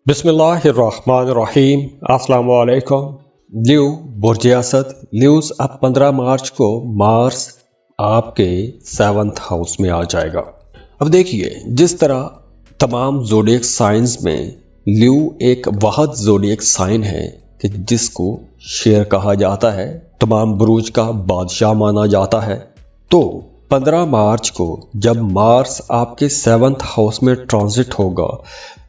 बिस्मिल्लाहिर्रहमानिर्रहीम। अस्सलाम वालेकुम। ल्यू बुर्ज असद ल्यूज अब 15 मार्च को मार्स आपके 7th हाउस में आ जाएगा। अब देखिए, जिस तरह तमाम ज़ोडिएक साइंस में ल्यू एक वाहद ज़ोडिएक साइन है कि जिसको शेर कहा जाता है, तमाम बुरूज का बादशाह माना जाता है। तो 15 मार्च को जब मार्स आपके 7th हाउस में ट्रांजिट होगा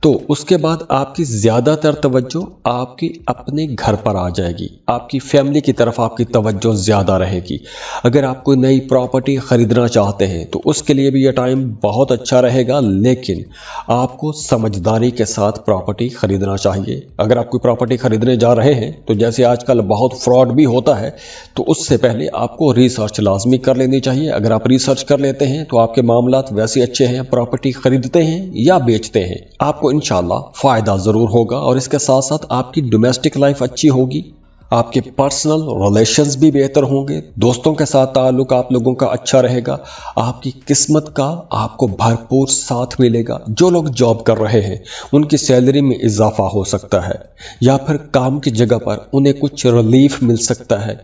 तो उसके बाद आपकी ज़्यादातर तवज्जो आपकी अपने घर पर आ जाएगी, आपकी फैमिली की तरफ आपकी तवज्जो ज़्यादा रहेगी। अगर आप कोई नई प्रॉपर्टी ख़रीदना चाहते हैं तो उसके लिए भी यह टाइम बहुत अच्छा रहेगा, लेकिन आपको समझदारी के साथ प्रॉपर्टी ख़रीदना चाहिए। अगर आप कोई प्रॉपर्टी ख़रीदने जा रहे हैं तो जैसे आजकल बहुत फ्रॉड भी होता है, तो उससे पहले आपको रिसर्च लाजमी कर लेनी चाहिए। अगर आप रिसर्च कर लेते हैं तो आपके मामलात वैसे अच्छे हैं, प्रॉपर्टी ख़रीदते हैं या बेचते हैं, आपको इंशाल्लाह फ़ायदा ज़रूर होगा। और इसके साथ साथ आपकी डोमेस्टिक लाइफ अच्छी होगी, आपके पर्सनल रिलेशंस भी बेहतर होंगे, दोस्तों के साथ ताल्लुक आप लोगों का अच्छा रहेगा, आपकी किस्मत का आपको भरपूर साथ मिलेगा। जो लोग जॉब कर रहे हैं उनकी सैलरी में इजाफा हो सकता है, या फिर काम की जगह पर उन्हें कुछ रिलीफ मिल सकता है।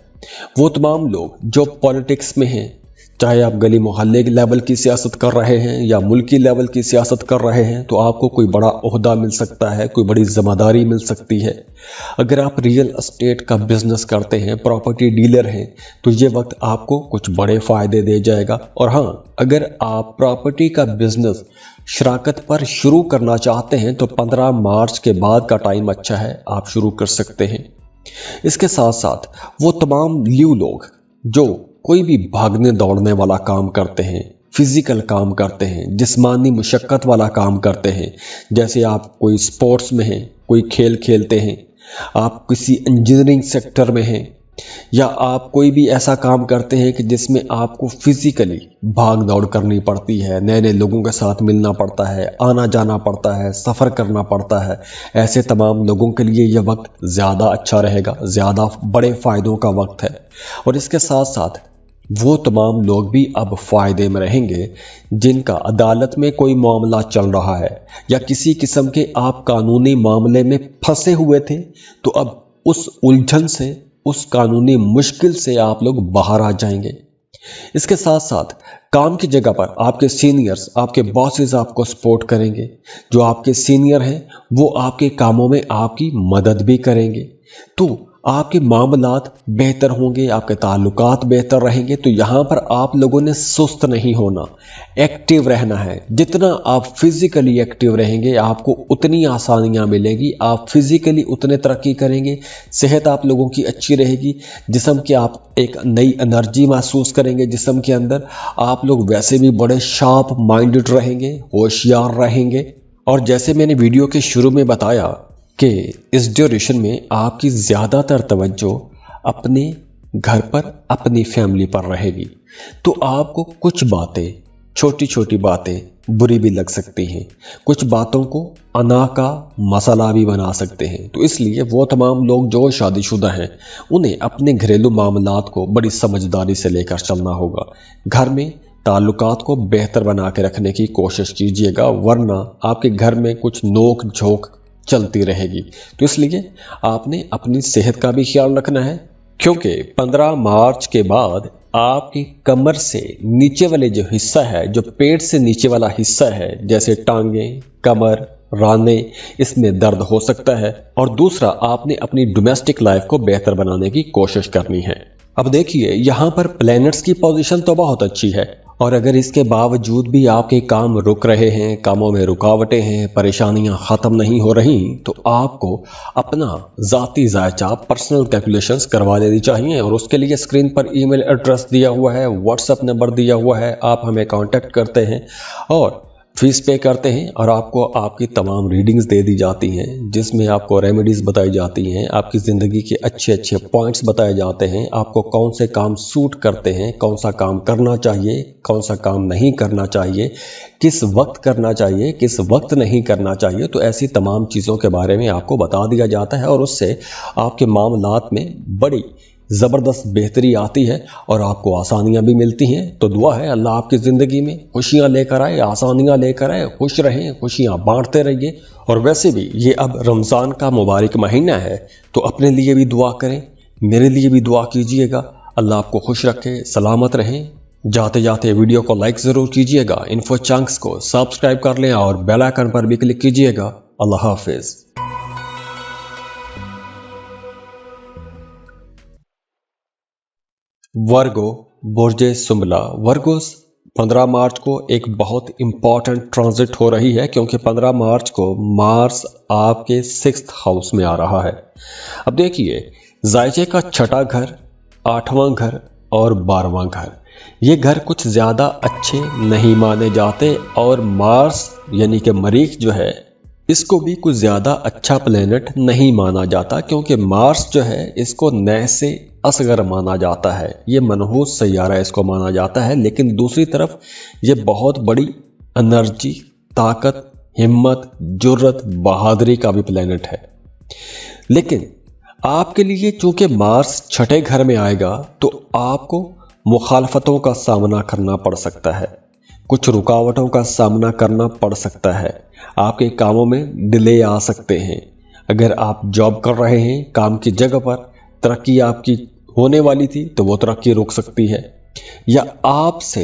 वो तमाम लोग जो पॉलिटिक्स में हैं, चाहे आप गली मोहल्ले के लेवल की सियासत कर रहे हैं या मुल्की लेवल की सियासत कर रहे हैं, तो आपको कोई बड़ा ओहदा मिल सकता है, कोई बड़ी ज़िम्मेदारी मिल सकती है। अगर आप रियल एस्टेट का बिजनेस करते हैं, प्रॉपर्टी डीलर हैं, तो ये वक्त आपको कुछ बड़े फ़ायदे दे जाएगा। और हाँ, अगर आप प्रॉपर्टी का बिजनेस शराकत पर शुरू करना चाहते हैं तो 15 मार्च के बाद का टाइम अच्छा है, आप शुरू कर सकते हैं। इसके साथ साथ वो तमाम ल्यू लोग जो कोई भी भागने दौड़ने वाला काम करते हैं, फिजिकल काम करते हैं, जिस्मानी मुशक्क़त वाला काम करते हैं, जैसे आप कोई स्पोर्ट्स में हैं, कोई खेल खेलते हैं, आप किसी इंजीनियरिंग सेक्टर में हैं, या आप कोई भी ऐसा काम करते हैं कि जिसमें आपको फिजिकली भाग दौड़ करनी पड़ती है, नए नए लोगों के साथ मिलना पड़ता है, आना जाना पड़ता है, सफ़र करना पड़ता है, ऐसे तमाम लोगों के लिए यह वक्त ज़्यादा अच्छा रहेगा, ज़्यादा बड़े फ़ायदों का वक्त है। और इसके साथ साथ वो तमाम लोग भी अब फ़ायदे में रहेंगे जिनका अदालत में कोई मामला चल रहा है, या किसी किस्म के आप कानूनी मामले में फंसे हुए थे, तो अब उस उलझन से, उस कानूनी मुश्किल से आप लोग बाहर आ जाएंगे। इसके साथ साथ काम की जगह पर आपके सीनियर्स, आपके बॉसेस आपको सपोर्ट करेंगे। जो आपके सीनियर हैं वो आपके कामों में आपकी मदद भी करेंगे, तो आपके मामलात बेहतर होंगे, आपके ताल्लुकात बेहतर रहेंगे। तो यहाँ पर आप लोगों ने सुस्त नहीं होना, एक्टिव रहना है। जितना आप फिज़िकली एक्टिव रहेंगे आपको उतनी आसानियाँ मिलेंगी, आप फिज़िकली उतने तरक्की करेंगे, सेहत आप लोगों की अच्छी रहेगी, जिस्म के आप एक नई एनर्जी महसूस करेंगे जिस्म के अंदर। आप लोग वैसे भी बड़े शार्प माइंडेड रहेंगे, होशियार रहेंगे। और जैसे मैंने वीडियो के शुरू में बताया कि इस ड्यूरेशन में आपकी ज़्यादातर तवज्जो अपने घर पर, अपनी फैमिली पर रहेगी। तो आपको कुछ बातें, छोटी छोटी बातें बुरी भी लग सकती हैं, कुछ बातों को अना का मसला भी बना सकते हैं। तो इसलिए वो तमाम लोग जो शादीशुदा हैं उन्हें अपने घरेलू मामलात को बड़ी समझदारी से लेकर चलना होगा। घर में ताल्लुकात को बेहतर बना के रखने की कोशिश कीजिएगा, वरना आपके घर में कुछ नोक झोंक चलती रहेगी। तो इसलिए आपने अपनी सेहत का भी ख्याल रखना है, क्योंकि 15 मार्च के बाद आपकी कमर से नीचे वाले जो हिस्सा है, जो पेट से नीचे वाला हिस्सा है, जैसे टांगें, कमर, राने, इसमें दर्द हो सकता है। और दूसरा, आपने अपनी डोमेस्टिक लाइफ को बेहतर बनाने की कोशिश करनी है। अब देखिए, यहाँ पर प्लैनेट्स की पोजीशन तो बहुत अच्छी है, और अगर इसके बावजूद भी आपके काम रुक रहे हैं, कामों में रुकावटें हैं, परेशानियां ख़त्म नहीं हो रही, तो आपको अपना ज़ाती जायचा, पर्सनल कैलकुलेशंस करवा लेनी चाहिए। और उसके लिए स्क्रीन पर ईमेल एड्रेस दिया हुआ है, व्हाट्सएप नंबर दिया हुआ है, आप हमें कांटेक्ट करते हैं और फीस पे करते हैं, और आपको आपकी तमाम रीडिंग्स दे दी जाती हैं, जिसमें आपको रेमेडीज़ बताई जाती हैं, आपकी ज़िंदगी के अच्छे अच्छे पॉइंट्स बताए जाते हैं, आपको कौन से काम सूट करते हैं, कौन सा काम करना चाहिए, कौन सा काम नहीं करना चाहिए, किस वक्त करना चाहिए, किस वक्त नहीं करना चाहिए। तो ऐसी तमाम चीज़ों के बारे में आपको बता दिया जाता है, और उससे आपके मामलात में बड़ी ज़बरदस्त बेहतरी आती है और आपको आसानियाँ भी मिलती हैं। तो दुआ है अल्लाह आपकी ज़िंदगी में खुशियाँ लेकर आए, आसानियाँ लेकर आए, खुश रहें, खुशियाँ बांटते रहिए। और वैसे भी ये अब रमज़ान का मुबारक महीना है, तो अपने लिए भी दुआ करें, मेरे लिए भी दुआ कीजिएगा। अल्लाह आपको खुश रखे, सलामत रहें। जाते जाते वीडियो को लाइक ज़रूर कीजिएगा, इन्फो चंक्स को सब्सक्राइब कर लें और बेल आइकन पर भी क्लिक कीजिएगा। अल्लाह हाफिज़। वर्गो बुर्जे सुंबला। वर्गोस 15 मार्च को एक बहुत इंपॉर्टेंट ट्रांजिट हो रही है, क्योंकि 15 मार्च को मार्स आपके 6th हाउस में आ रहा है। अब देखिए, जायचे का 6ठा घर, 8वां घर और 12वां घर, ये घर कुछ ज़्यादा अच्छे नहीं माने जाते। और मार्स यानी कि मरीख जो है, इसको भी कुछ ज़्यादा अच्छा प्लेनेट नहीं माना जाता, क्योंकि मार्स जो है इसको नए से असगर माना जाता है। ये मनहूस सैयारा इसको माना जाता है, लेकिन दूसरी तरफ ये बहुत बड़ी एनर्जी, ताकत, हिम्मत, जुर्रत, बहादुरी का भी प्लेनेट है। लेकिन आपके लिए चूंकि मार्स 6ठे घर में आएगा, तो आपको मुखालफतों का सामना करना पड़ सकता है, कुछ रुकावटों का सामना करना पड़ सकता है, आपके कामों में डिले आ सकते हैं। अगर आप जॉब कर रहे हैं, काम की जगह पर तरक्की आपकी होने वाली थी, तो वो तरक्की रुक सकती है, या आपसे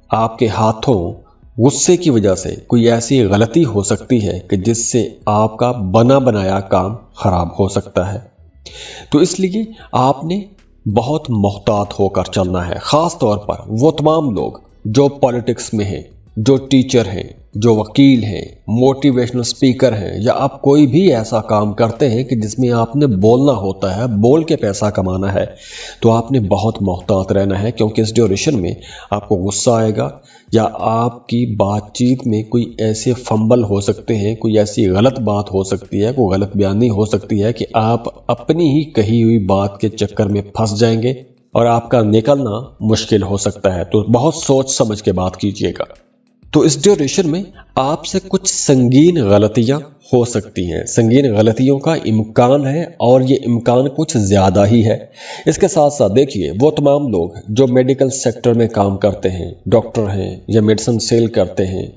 आपके हाथों गुस्से की वजह से कोई ऐसी गलती हो सकती है कि जिससे आपका बना बनाया काम खराब हो सकता है। तो इसलिए आपने बहुत मुहतात होकर चलना है। ख़ास तौर पर वो तमाम लोग जो पॉलिटिक्स में हैं, जो टीचर हैं, जो वकील हैं, मोटिवेशनल स्पीकर हैं, या आप कोई भी ऐसा काम करते हैं कि जिसमें आपने बोलना होता है, बोल के पैसा कमाना है, तो आपने बहुत मुहतात रहना है, क्योंकि इस ड्यूरेशन में आपको गुस्सा आएगा, या आपकी बातचीत में कोई ऐसे फंबल हो सकते हैं, कोई ऐसी गलत बात हो सकती है, कोई गलत बयानी हो सकती है कि आप अपनी ही कही हुई बात के चक्कर में फंस जाएंगे और आपका निकलना मुश्किल हो सकता है। तो बहुत सोच समझ के बात कीजिएगा। तो इस ड्यूरेशन में आपसे कुछ संगीन गलतियां हो सकती हैं, संगीन गलतियों का इम्कान है, और ये इम्कान कुछ ज़्यादा ही है। इसके साथ साथ देखिए, वो तमाम लोग जो मेडिकल सेक्टर में काम करते हैं, डॉक्टर हैं या मेडिसिन सेल करते हैं,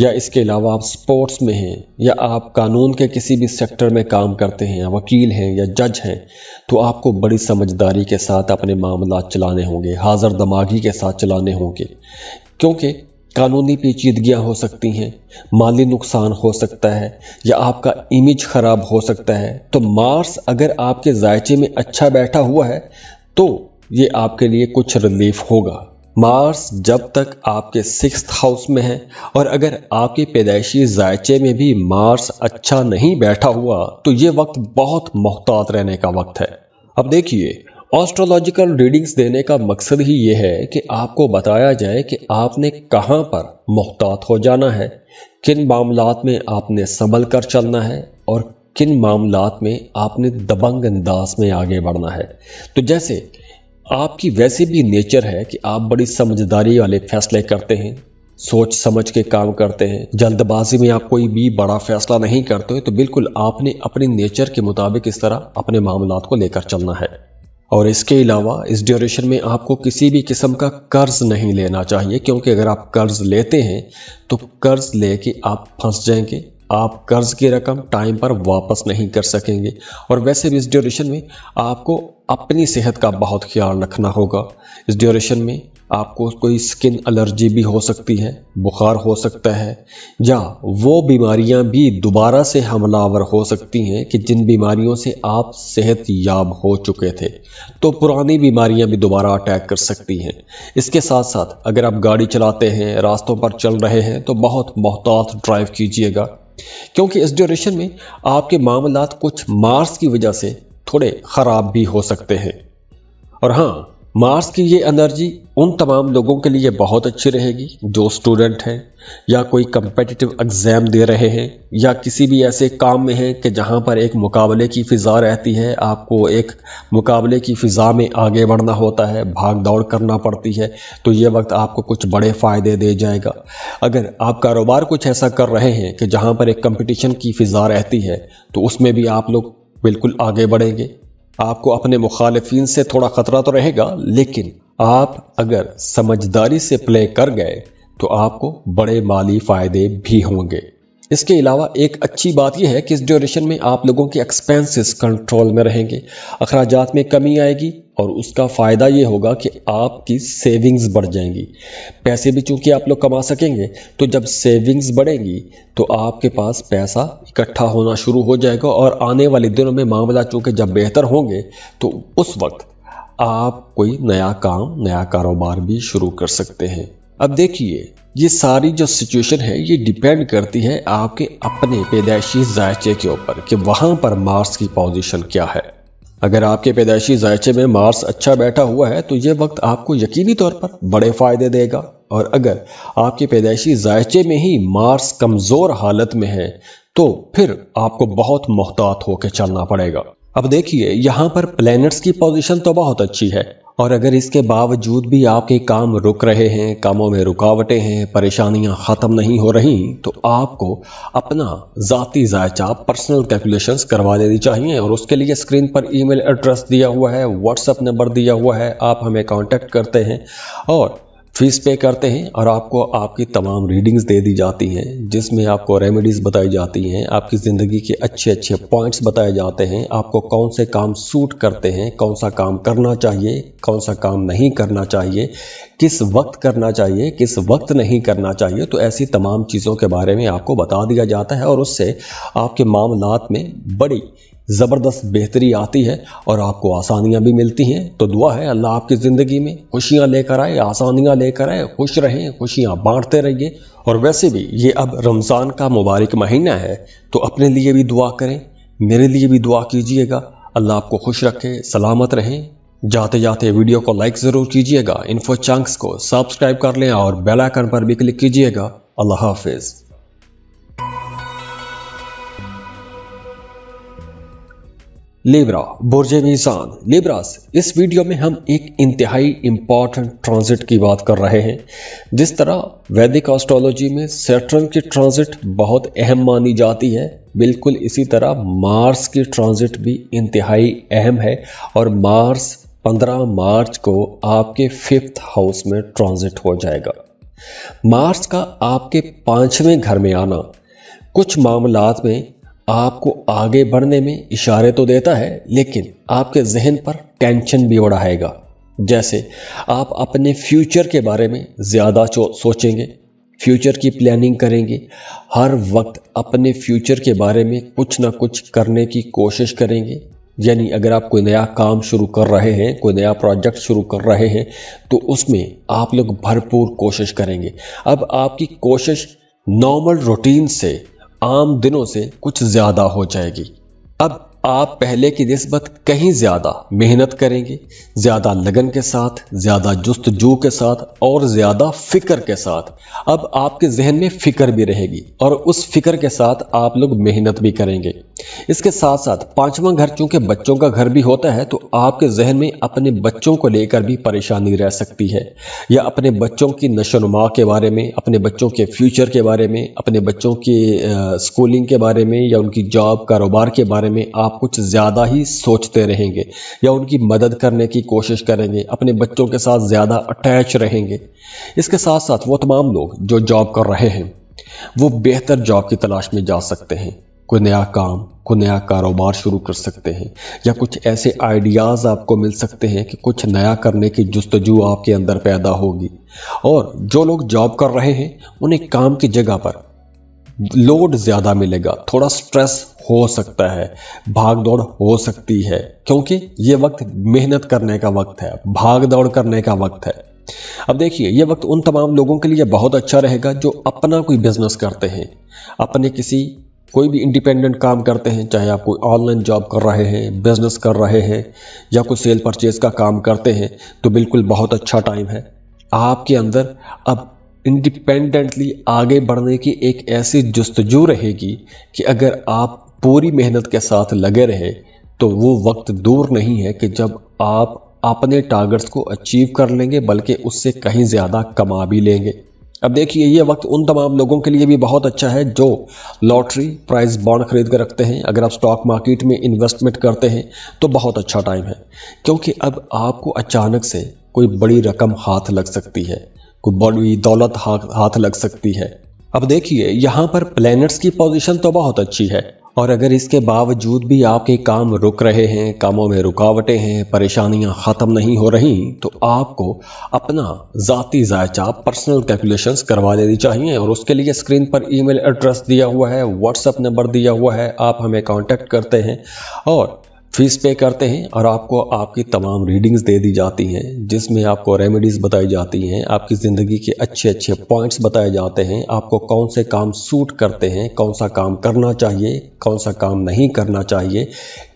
या इसके अलावा आप स्पोर्ट्स में हैं, या आप कानून के किसी भी सेक्टर में काम करते हैं, या वकील हैं या जज हैं, तो आपको बड़ी समझदारी के साथ अपने मामला चलाने होंगे, हाज़र दमागी के साथ चलाने होंगे, क्योंकि कानूनी पेचीदगियाँ हो सकती हैं, माली नुकसान हो सकता है, या आपका इमेज ख़राब हो सकता है। तो मार्स अगर आपके जायचे में अच्छा बैठा हुआ है, तो ये आपके लिए कुछ रिलीफ होगा। मार्स जब तक आपके 6th हाउस में है, और अगर आपके पैदाइशी जायचे में भी मार्स अच्छा नहीं बैठा हुआ, तो ये वक्त बहुत मुहतात रहने का वक्त है। अब देखिए, एस्ट्रोलॉजिकल रीडिंग्स देने का मकसद ही ये है कि आपको बताया जाए कि आपने कहाँ पर मुहतात हो जाना है, किन मामलात में आपने संभल कर चलना है, और किन मामलात में आपने दबंग अंदाज में आगे बढ़ना है। तो जैसे आपकी वैसे भी नेचर है कि आप बड़ी समझदारी वाले फैसले करते हैं, सोच समझ के काम करते हैं, जल्दबाजी में आप कोई भी बड़ा फैसला नहीं करते, तो बिल्कुल आपने अपने नेचर के मुताबिक इस तरह अपने मामलात को लेकर चलना है। और इसके अलावा इस ड्यूरेशन में आपको किसी भी किस्म का कर्ज नहीं लेना चाहिए, क्योंकि अगर आप कर्ज लेते हैं तो कर्ज लेके आप फंस जाएंगे, आप कर्ज की रकम टाइम पर वापस नहीं कर सकेंगे। और वैसे भी इस ड्यूरेशन में आपको अपनी सेहत का बहुत ख्याल रखना होगा। इस ड्यूरेशन में आपको कोई स्किन एलर्जी भी हो सकती है, बुखार हो सकता है, या वो बीमारियां भी दोबारा से हमलावर हो सकती हैं कि जिन बीमारियों से आप सेहत याब हो चुके थे, तो पुरानी बीमारियां भी दोबारा अटैक कर सकती हैं। इसके साथ साथ अगर आप गाड़ी चलाते हैं, रास्तों पर चल रहे हैं, तो बहुत मुहतात ड्राइव कीजिएगा, क्योंकि इस ड्यूरेशन में आपके मामलात कुछ मार्स की वजह से थोड़े ख़राब भी हो सकते हैं। और हाँ, मार्स की ये एनर्जी उन तमाम लोगों के लिए बहुत अच्छी रहेगी जो स्टूडेंट हैं, या कोई कम्पिटिटिव एग्ज़ाम दे रहे हैं, या किसी भी ऐसे काम में हैं कि जहां पर एक मुकाबले की फ़िज़ा रहती है, आपको एक मुकाबले की फ़िज़ा में आगे बढ़ना होता है, भाग दौड़ करना पड़ती है, तो ये वक्त आपको कुछ बड़े फ़ायदे दे जाएगा। अगर आप कारोबार कुछ ऐसा कर रहे हैं कि जहाँ पर एक कंपटीशन की फ़िज़ा रहती है, तो उसमें भी आप लोग बिल्कुल आगे बढ़ेंगे। آپ کو اپنے مخالفین سے تھوڑا خطرہ تو رہے گا، لیکن آپ اگر سمجھداری سے پلے کر گئے تو آپ کو بڑے مالی فائدے بھی ہوں گے۔ اس کے علاوہ ایک اچھی بات یہ ہے کہ اس ڈیوریشن میں آپ لوگوں کے ایکسپینسز کنٹرول میں رہیں گے، اخراجات میں کمی آئے گی، اور اس کا فائدہ یہ ہوگا کہ آپ کی سیونگز بڑھ جائیں گی۔ پیسے بھی چونکہ آپ لوگ کما سکیں گے، تو جب سیونگز بڑھیں گی تو آپ کے پاس پیسہ اکٹھا ہونا شروع ہو جائے گا، اور آنے والے دنوں میں معاملہ چونکہ جب بہتر ہوں گے تو اس وقت آپ کوئی نیا کام، نیا کاروبار بھی شروع کر سکتے ہیں۔ اب دیکھیے، یہ ساری جو سچویشن ہے یہ ڈیپینڈ کرتی ہے آپ کے اپنے پیدائشی ذائچے کے اوپر کہ وہاں پر مارس کی پوزیشن کیا ہے۔ اگر آپ کے پیدائشی ذائچے میں مارس اچھا بیٹھا ہوا ہے تو یہ وقت آپ کو یقینی طور پر بڑے فائدے دے گا، اور اگر آپ کے پیدائشی ذائچے میں ہی مارس کمزور حالت میں ہے تو پھر آپ کو بہت محتاط ہو کے چلنا پڑے گا۔ اب دیکھیے، یہاں پر پلینٹس کی پوزیشن تو بہت اچھی ہے، اور اگر اس کے باوجود بھی آپ کے کام رک رہے ہیں، کاموں میں رکاوٹیں ہیں، پریشانیاں ختم نہیں ہو رہی، تو آپ کو اپنا ذاتی ذائچہ پرسنل کیلکولیشنز کروا لینی چاہیے، اور اس کے لیے اسکرین پر ای میل ایڈریس دیا ہوا ہے، واٹس ایپ نمبر دیا ہوا ہے، آپ ہمیں کانٹیکٹ کرتے ہیں اور فیس پے کرتے ہیں، اور آپ کو آپ کی تمام ریڈنگز دے دی جاتی ہیں جس میں آپ کو ریمیڈیز بتائی جاتی ہیں، آپ کی زندگی کے اچھے اچھے پوائنٹس بتائے جاتے ہیں، آپ کو کون سے کام سوٹ کرتے ہیں، کون سا کام کرنا چاہیے، کون سا کام نہیں کرنا چاہیے، کس وقت کرنا چاہیے، کس وقت نہیں کرنا چاہیے۔ تو ایسی تمام چیزوں کے بارے میں آپ کو بتا دیا جاتا ہے، اور اس سے آپ کے معاملات میں بڑی زبردست بہتری آتی ہے اور آپ کو آسانیاں بھی ملتی ہیں۔ تو دعا ہے اللہ آپ کی زندگی میں خوشیاں لے کر آئے، آسانیاں لے کر آئے، خوش رہیں، خوشیاں بانٹتے رہیے۔ اور ویسے بھی یہ اب رمضان کا مبارک مہینہ ہے، تو اپنے لیے بھی دعا کریں، میرے لیے بھی دعا کیجئے گا۔ اللہ آپ کو خوش رکھے، سلامت رہیں۔ جاتے جاتے ویڈیو کو لائک ضرور کیجئے گا، انفو چنکس کو سبسکرائب کر لیں اور بیل آئیکن پر بھی کلک کیجئے گا۔ اللہ حافظ۔ لیبرا، برج میزان، لیبراس، اس ویڈیو میں ہم ایک انتہائی امپورٹنٹ ٹرانزٹ کی بات کر رہے ہیں۔ جس طرح ویدک آسٹرولوجی میں سیٹرن کی ٹرانزٹ بہت اہم مانی جاتی ہے، بالکل اسی طرح مارس کی ٹرانزٹ بھی انتہائی اہم ہے، اور مارس 15 مارچ کو آپ کے 5th ہاؤس میں ٹرانزٹ ہو جائے گا۔ مارس کا آپ کے 5ویں گھر میں آنا کچھ معاملات میں آپ کو آگے بڑھنے میں اشارے تو دیتا ہے، لیکن آپ کے ذہن پر ٹینشن بھی بڑھائے گا۔ جیسے آپ اپنے فیوچر کے بارے میں زیادہ سوچیں گے، فیوچر کی پلاننگ کریں گے، ہر وقت اپنے فیوچر کے بارے میں کچھ نہ کچھ کرنے کی کوشش کریں گے۔ یعنی اگر آپ کوئی نیا کام شروع کر رہے ہیں، کوئی نیا پروجیکٹ شروع کر رہے ہیں، تو اس میں آپ لوگ بھرپور کوشش کریں گے۔ اب آپ کی کوشش نارمل روٹین سے، عام دنوں سے کچھ زیادہ ہو جائے گی۔ اب آپ پہلے کی نسبت کہیں زیادہ محنت کریں گے، زیادہ لگن کے ساتھ، زیادہ جستجو کے ساتھ اور زیادہ فکر کے ساتھ۔ اب آپ کے ذہن میں فکر بھی رہے گی اور اس فکر کے ساتھ آپ لوگ محنت بھی کریں گے۔ اس کے ساتھ ساتھ 5واں گھر چونکہ بچوں کا گھر بھی ہوتا ہے، تو آپ کے ذہن میں اپنے بچوں کو لے کر بھی پریشانی رہ سکتی ہے، یا اپنے بچوں کی نشو و نما کے بارے میں، اپنے بچوں کے فیوچر کے بارے میں، اپنے بچوں کی سکولنگ کے بارے میں، یا ان کی جاب کاروبار کے بارے میں آپ کچھ زیادہ ہی سوچتے رہیں گے، یا ان کی مدد کرنے کی کوشش کریں گے، اپنے بچوں کے ساتھ زیادہ اٹیچ رہیں گے۔ اس کے ساتھ ساتھ وہ تمام لوگ جو جاب کر رہے ہیں وہ بہتر جاب کی تلاش میں جا سکتے ہیں، کوئی نیا کام، کوئی نیا کاروبار شروع کر سکتے ہیں، یا کچھ ایسے آئیڈیاز آپ کو مل سکتے ہیں کہ کچھ نیا کرنے کی جستجو آپ کے اندر پیدا ہوگی۔ اور جو لوگ جاب کر رہے ہیں انہیں کام کی جگہ پر لوڈ زیادہ ملے گا، تھوڑا سٹریس ہو سکتا ہے، بھاگ دوڑ ہو سکتی ہے، کیونکہ یہ وقت محنت کرنے کا وقت ہے، بھاگ دوڑ کرنے کا وقت ہے۔ اب دیکھیے، یہ وقت ان تمام لوگوں کے لیے بہت اچھا رہے گا جو اپنا کوئی بزنس کرتے ہیں، اپنے کوئی بھی انڈیپینڈنٹ کام کرتے ہیں، چاہے آپ کوئی آن لائن جاب کر رہے ہیں، بزنس کر رہے ہیں، یا کوئی سیل پرچیز کا کام کرتے ہیں، تو بالکل بہت اچھا ٹائم ہے۔ آپ کے اندر اب انڈیپینڈنٹلی آگے بڑھنے کی ایک ایسی جستجو رہے گی کہ اگر آپ پوری محنت کے ساتھ لگے رہے تو وہ وقت دور نہیں ہے کہ جب آپ اپنے ٹارگٹس کو اچیو کر لیں گے، بلکہ اس سے کہیں زیادہ کما بھی لیں گے۔ अब देखिए, ये वक्त उन तमाम लोगों के लिए भी बहुत अच्छा है जो लॉटरी प्राइज बॉन्ड खरीद कर रखते हैं। अगर आप स्टॉक मार्केट में इन्वेस्टमेंट करते हैं तो बहुत अच्छा टाइम है, क्योंकि अब आपको अचानक से कोई बड़ी रकम हाथ लग सकती है, कोई बड़ी दौलत हाथ लग सकती है। अब देखिए, यहाँ पर प्लैनेट्स की पोजीशन तो बहुत अच्छी है, और अगर इसके बावजूद भी आपके काम रुक रहे हैं, कामों में रुकावटें हैं, परेशानियां ख़त्म नहीं हो रही, तो आपको अपना ज़ाती जायचा पर्सनल कैलकुलेशंस करवा लेनी चाहिए। और उसके लिए स्क्रीन पर ईमेल एड्रेस दिया हुआ है, व्हाट्सएप नंबर दिया हुआ है, आप हमें कांटेक्ट करते हैं और फीस पे करते हैं, और आपको आपकी तमाम रीडिंग्स दे दी जाती हैं, जिसमें आपको रेमेडीज़ बताई जाती हैं, आपकी ज़िंदगी के अच्छे अच्छे पॉइंट्स बताए जाते हैं, आपको कौन से काम सूट करते हैं, कौन सा काम करना चाहिए, कौन सा काम नहीं करना चाहिए,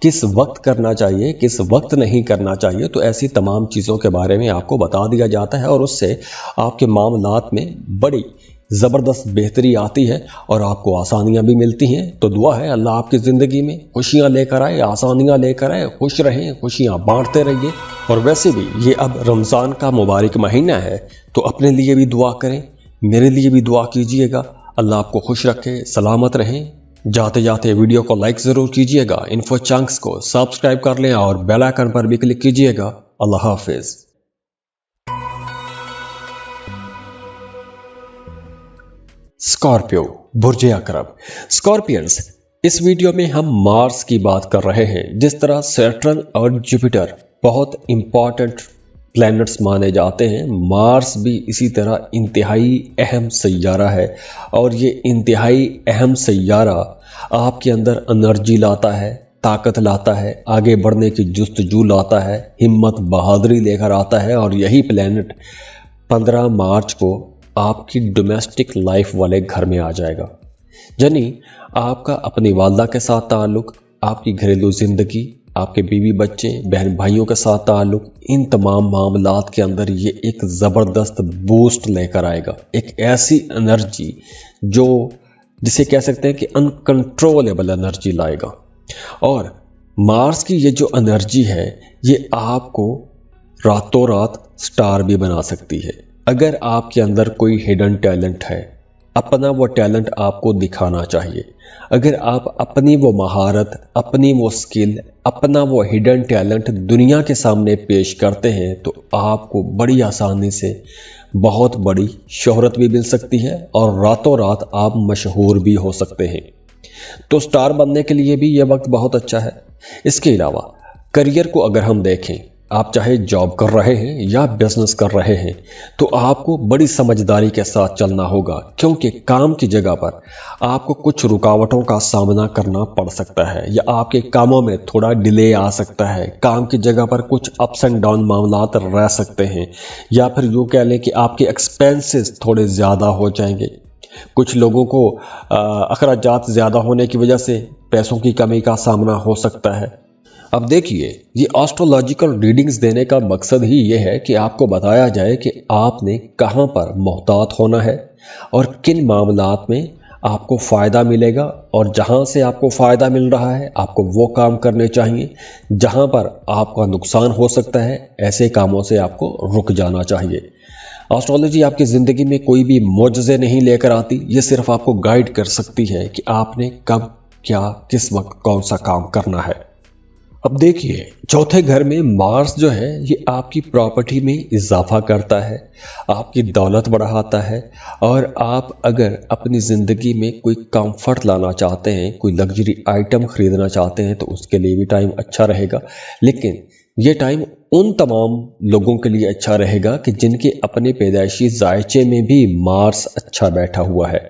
किस वक्त करना चाहिए, किस वक्त नहीं करना चाहिए। तो ऐसी तमाम चीज़ों के बारे में आपको बता दिया जाता है, और उससे आपके मामलात में बड़ी ज़बरदस्त बेहतरी आती है और आपको आसानियाँ भी मिलती हैं। तो दुआ है अल्लाह आपकी ज़िंदगी में खुशियाँ लेकर आए, आसानियाँ लेकर आए, खुश रहें, खुशियाँ बांटते रहिए। और वैसे भी ये अब रमज़ान का मुबारक महीना है, तो अपने लिए भी दुआ करें, मेरे लिए भी दुआ कीजिएगा। अल्लाह आपको खुश रखे, सलामत रहें। जाते जाते वीडियो को लाइक ज़रूर कीजिएगा, इन्फो चंक्स को सब्सक्राइब कर लें और बेल आइकन पर भी क्लिक कीजिएगा। अल्लाह हाफिज़। स्कॉर्पियो, बुर्ज अकरब। स्कॉर्पियंस, इस वीडियो में हम मार्स की बात कर रहे हैं। जिस तरह सैटर्न और जुपिटर बहुत इंपॉर्टेंट प्लैनेट्स माने जाते हैं, मार्स भी इसी तरह इंतहाई अहम सैयारा है, और ये इंतहाई अहम सैयारा आपके अंदर एनर्जी लाता है, ताकत लाता है, आगे बढ़ने की जुस्तजू लाता है, हिम्मत बहादुरी लेकर आता है। और यही प्लैनेट 15 मार्च को आपकी डोमेस्टिक लाइफ वाले घर में आ जाएगा, यानी आपका अपनी वालदा के साथ ताल्लुक, आपकी घरेलू ज़िंदगी, आपके बीवी बच्चे बहन भाइयों के साथ ताल्लुक, इन तमाम मामलात के अंदर ये एक ज़बरदस्त बूस्ट लेकर आएगा। एक ऐसी एनर्जी जो जिसे कह सकते हैं कि अनकंट्रोलेबल एनर्जी लाएगा। और मार्स की ये जो एनर्जी है, ये आपको रातों रात स्टार भी बना सकती है। अगर आपके अंदर कोई हिडन टैलेंट है, अपना वो टैलेंट आपको दिखाना चाहिए। अगर आप अपनी वो महारत, अपनी वो स्किल, अपना वो हिडन टैलेंट दुनिया के सामने पेश करते हैं, तो आपको बड़ी आसानी से बहुत बड़ी शोहरत भी मिल सकती है और रातों रात आप मशहूर भी हो सकते हैं। तो स्टार बनने के लिए भी यह वक्त बहुत अच्छा है। इसके अलावा करियर को अगर हम देखें, आप चाहे जॉब कर रहे हैं या बिजनेस कर रहे हैं, तो आपको बड़ी समझदारी के साथ चलना होगा, क्योंकि काम की जगह पर आपको कुछ रुकावटों का सामना करना पड़ सकता है, या आपके कामों में थोड़ा डिले आ सकता है। काम की जगह पर कुछ अप्स एंड डाउन मामलात रह सकते हैं, या फिर यूँ कह लें कि आपके एक्सपेंसेस थोड़े ज़्यादा हो जाएंगे। कुछ लोगों को अखराजात ज़्यादा होने की वजह से पैसों की कमी का सामना हो सकता है। अब देखिए, ये एस्ट्रोलॉजिकल रीडिंग्स देने का मकसद ही ये है कि आपको बताया जाए कि आपने कहाँ पर मोहतात होना है और किन मामलात में आपको फ़ायदा मिलेगा, और जहाँ से आपको फ़ायदा मिल रहा है आपको वो काम करने चाहिए। जहाँ पर आपका नुकसान हो सकता है, ऐसे कामों से आपको रुक जाना चाहिए। एस्ट्रोलॉजी आपकी ज़िंदगी में कोई भी मोजज़े नहीं लेकर आती, ये सिर्फ आपको गाइड कर सकती है कि आपने कब क्या किस वक्त कौन सा काम करना है। अब देखिए, चौथे घर में मार्स जो है, ये आपकी प्रॉपर्टी में इजाफा करता है, आपकी दौलत बढ़ाता है, और आप अगर अपनी ज़िंदगी में कोई कंफर्ट लाना चाहते हैं, कोई लग्जरी आइटम ख़रीदना चाहते हैं, तो उसके लिए भी टाइम अच्छा रहेगा। लेकिन ये टाइम उन तमाम लोगों के लिए अच्छा रहेगा कि जिनके अपने पैदाइशी जायचे में भी मार्स अच्छा बैठा हुआ है।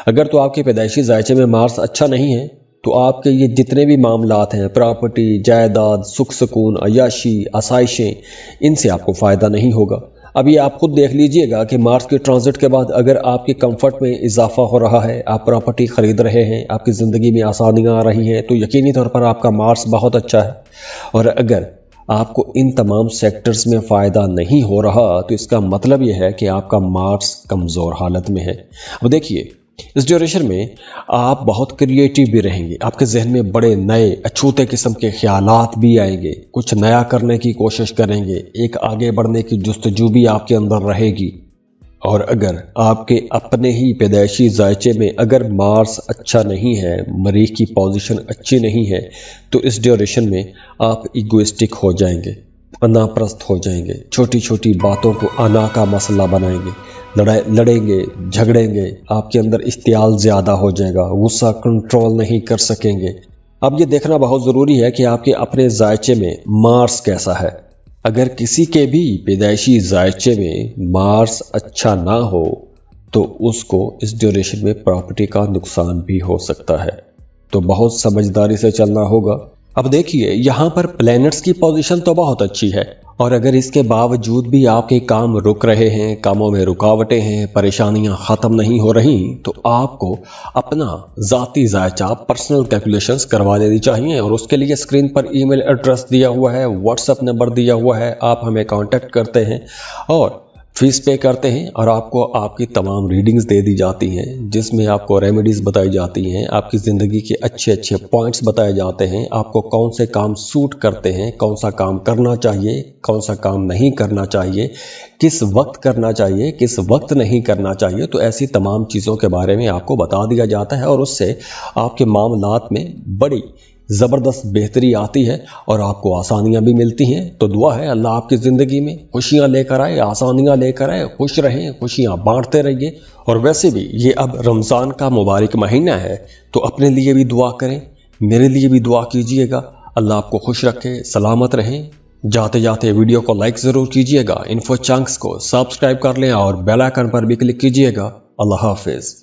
अगर तो आपके पैदाइशी जायचे में मार्स अच्छा नहीं है, तो आपके ये जितने भी मामलात हैं, प्रॉपर्टी, जायदाद, सुख सुकून, अयाशी, आसाइशें, इनसे आपको फ़ायदा नहीं होगा। अभी आप खुद देख लीजिएगा कि मार्स के ट्रांजिट के बाद अगर आपके कंफर्ट में इजाफा हो रहा है, आप प्रॉपर्टी ख़रीद रहे हैं, आपकी ज़िंदगी में आसानियाँ आ रही हैं, तो यकीनी तौर पर आपका मार्स बहुत अच्छा है। और अगर आपको इन तमाम सेक्टर्स में फ़ायदा नहीं हो रहा, तो इसका मतलब यह है कि आपका मार्स कमज़ोर हालत में है। अब देखिए, इस ड्यूरेशन में आप बहुत क्रिएटिव भी रहेंगे, आपके जहन में बड़े नए अछूते किस्म के ख्यालात भी आएंगे, कुछ नया करने की कोशिश करेंगे, एक आगे बढ़ने की जुस्तजू भी आपके अंदर रहेगी। और अगर आपके अपने ही पैदाइशी जायचे में अगर मार्स अच्छा नहीं है, मरीख की पोजीशन अच्छी नहीं है, तो इस ड्यूरेशन में आप इगोइस्टिक हो जाएंगे, अनाप्रस्त हो जाएंगे, छोटी छोटी बातों को अना का मसला बनाएंगे, लड़ेंगे, झगड़ेंगे, आपके अंदर इश्तियाल ज़्यादा हो जाएगा, गुस्सा कंट्रोल नहीं कर सकेंगे। अब ये देखना बहुत ज़रूरी है कि आपके अपने जायचे में मार्स कैसा है। अगर किसी के भी पैदाइशी जायचे में मार्स अच्छा ना हो तो उसको इस ड्यूरेशन में प्रॉपर्टी का नुकसान भी हो सकता है, तो बहुत समझदारी से चलना होगा। अब देखिए, यहाँ पर प्लैनेट्स की पोजीशन तो बहुत अच्छी है, और अगर इसके बावजूद भी आपके काम रुक रहे हैं, कामों में रुकावटें हैं, परेशानियां ख़त्म नहीं हो रही, तो आपको अपना ज़ाती जायचा पर्सनल कैलकुलेशंस करवा लेनी चाहिए। और उसके लिए स्क्रीन पर ईमेल एड्रेस दिया हुआ है, व्हाट्सएप नंबर दिया हुआ है, आप हमें कांटेक्ट करते हैं और फीस पे करते हैं, और आपको आपकी तमाम रीडिंग्स दे दी जाती हैं, जिसमें आपको रेमेडीज़ बताई जाती हैं, आपकी ज़िंदगी के अच्छे अच्छे पॉइंट्स बताए जाते हैं, आपको कौन से काम सूट करते हैं, कौन सा काम करना चाहिए, कौन सा काम नहीं करना चाहिए, किस वक्त करना चाहिए, किस वक्त नहीं करना चाहिए। तो ऐसी तमाम चीज़ों के बारे में आपको बता दिया जाता है, और उससे आपके मामलात में बड़ी ज़बरदस्त बेहतरी आती है और आपको आसानियाँ भी मिलती हैं। तो दुआ है अल्लाह आपकी ज़िंदगी में खुशियाँ लेकर आए, आसानियाँ लेकर आए, खुश रहें, खुशियाँ बांटते रहिए। और वैसे भी ये अब रमज़ान का मुबारक महीना है, तो अपने लिए भी दुआ करें, मेरे लिए भी दुआ कीजिएगा। अल्लाह आपको खुश रखे, सलामत रहें। जाते जाते वीडियो को लाइक ज़रूर कीजिएगा, इन्फो चंक्स को सब्सक्राइब कर लें और बेल आइकन पर भी क्लिक कीजिएगा। अल्लाह हाफिज़।